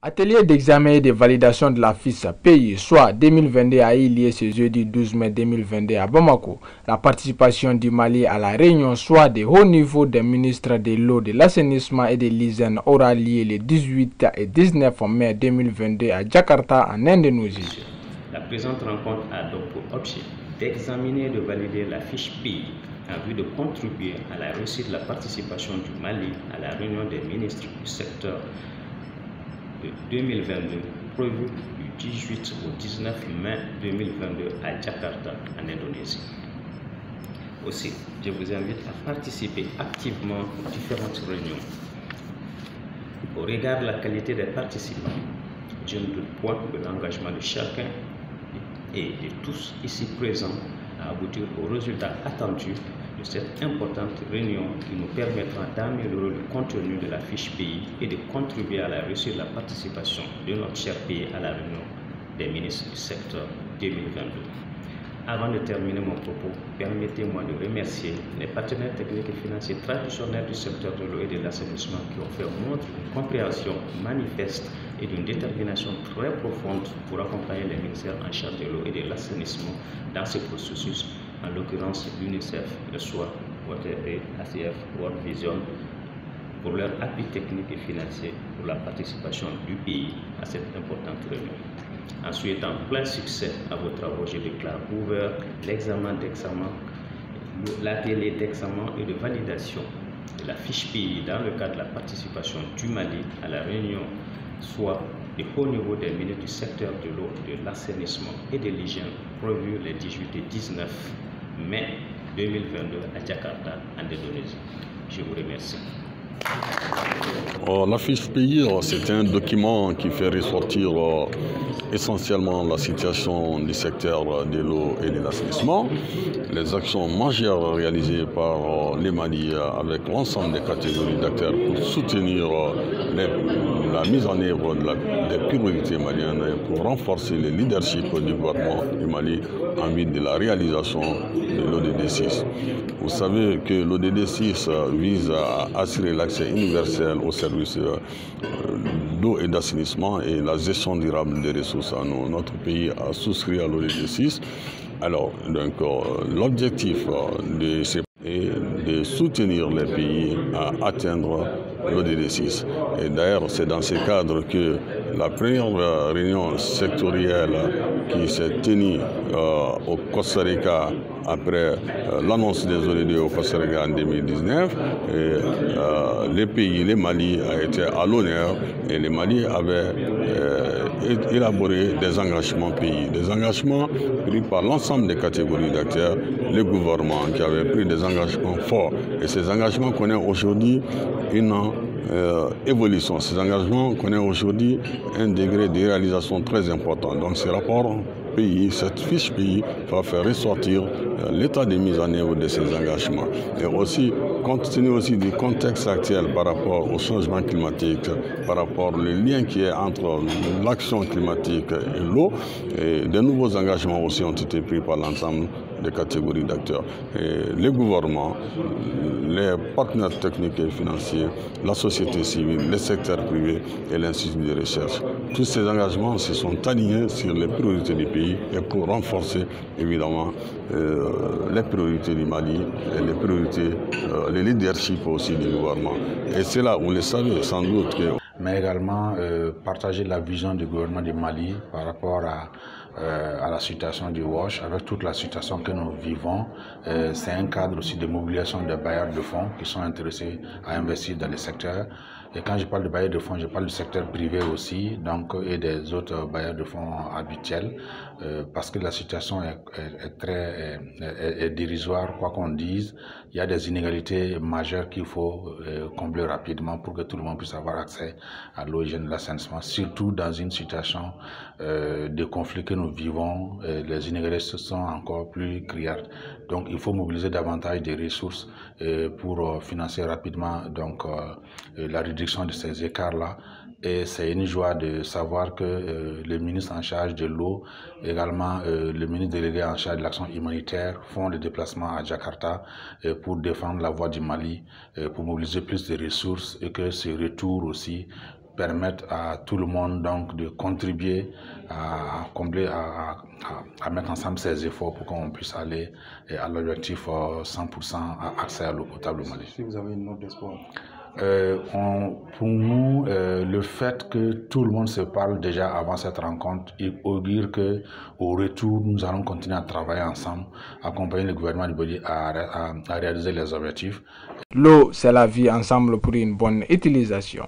Atelier d'examen et de validation de la fiche pays, soit 2022 a eu lieu ce jeudi 12 mai 2022 à Bamako. La participation du Mali à la réunion, soit de haut niveau des ministres de l'eau, de l'assainissement et de l'hygiène, aura lieu le 18 et 19 mai 2022 à Jakarta, en Indonésie. La présente rencontre a donc pour objet d'examiner et de valider la fiche pays en vue de contribuer à la réussite de la participation du Mali à la réunion des ministres du secteur de 2022 prévu du 18 au 19 mai 2022 à Jakarta, en Indonésie. Aussi, je vous invite à participer activement aux différentes réunions. Au regard de la qualité des participants, je ne doute point de l'engagement de chacun et de tous ici présents à aboutir aux résultats attendus de cette importante réunion qui nous permettra d'améliorer le contenu de la fiche pays et de contribuer à la réussite de la participation de notre cher pays à la réunion des ministres du secteur 2022. Avant de terminer mon propos, permettez-moi de remercier les partenaires techniques et financiers traditionnels du secteur de l'eau et de l'assainissement qui ont fait montre d'une compréhension manifeste et d'une détermination très profonde pour accompagner les ministères en charge de l'eau et de l'assainissement dans ce processus, en l'occurrence l'UNICEF, le SOA, WaterAid, ACF, World Vision, pour leur appui technique et financier pour la participation du pays à cette importante réunion. En souhaitant plein succès à vos travaux, je déclare ouvert l'examen d'examen, l'atelier d'examen et de validation de la fiche pays dans le cadre de la participation du Mali à la réunion, soit de haut niveau des ministres du secteur de l'eau, de l'assainissement et de l'hygiène, prévu les 18 et 19 mai 2022 à Jakarta, en Indonésie. Je vous remercie. La fiche pays, c'est un document qui fait ressortir essentiellement la situation du secteur de l'eau et de l'assainissement, les actions majeures réalisées par les Mali avec l'ensemble des catégories d'acteurs pour soutenir la mise en œuvre des priorités maliennes et pour renforcer le leadership du gouvernement du Mali en vue de la réalisation de l'ODD 6. Vous savez que l'ODD 6 vise à assurer l'accès universel aux services d'eau et d'assainissement et la gestion durable des ressources en eau. Notre pays a souscrit à l'ODD 6. Alors, donc, l'objectif de ces et de soutenir les pays à atteindre l'ODD 6. Et d'ailleurs, c'est dans ce cadre que la première réunion sectorielle qui s'est tenue au Costa Rica après l'annonce des ODD au Costa Rica en 2019, les pays, les Mali a été à l'honneur et les Mali avaient élaboré des engagements pays, des engagements pris par l'ensemble des catégories d'acteurs, les gouvernements qui avaient pris des engagements forts. Et ces engagements connaissent aujourd'hui une évolution. Ces engagements connaissent aujourd'hui un degré de réalisation très important. Donc ces rapports pays, cette fiche pays va faire ressortir l'état de mise en œuvre de ces engagements. Et aussi, compte tenu aussi du contexte actuel par rapport au changement climatique, par rapport au lien qui est entre l'action climatique et l'eau, et de nouveaux engagements aussi ont été pris par l'ensemble des catégories d'acteurs. Les gouvernements, les partenaires techniques et financiers, la société civile, les secteurs privés et l'Institut de recherche. Tous ces engagements se sont alignés sur les priorités du pays et pour renforcer évidemment les priorités du Mali et les priorités, le leadership aussi du gouvernement. Et c'est là, vous le savez sans doute que... Mais également partager la vision du gouvernement du Mali par rapport à la situation du WASH, avec toute la situation que nous vivons. C'est un cadre aussi de mobilisation des bailleurs de fonds qui sont intéressés à investir dans les secteurs. Et quand je parle de bailleurs de fonds, je parle du secteur privé aussi, donc, et des autres bailleurs de fonds habituels, parce que la situation est dérisoire, quoi qu'on dise. Il y a des inégalités majeures qu'il faut combler rapidement pour que tout le monde puisse avoir accès à l'eau et à l'assainissement, surtout dans une situation de conflit que nous vivons. Les inégalités sont encore plus criardes. Donc il faut mobiliser davantage de ressources pour financer rapidement donc, la réduction de ces écarts-là. Et c'est une joie de savoir que le ministre en charge de l'eau, également le ministre délégué en charge de l'action humanitaire font des déplacements à Jakarta pour défendre la voie du Mali, pour mobiliser plus de ressources et que ce retour aussi permettre à tout le monde donc de contribuer à combler, à mettre ensemble ses efforts pour qu'on puisse aller à l'objectif 100% accès à l'eau potable au Mali. Si vous avez une note d'espoir. Pour nous, le fait que tout le monde se parle déjà avant cette rencontre, il augure que au retour, nous allons continuer à travailler ensemble, accompagner le gouvernement du Mali à réaliser les objectifs. L'eau, c'est la vie, ensemble pour une bonne utilisation.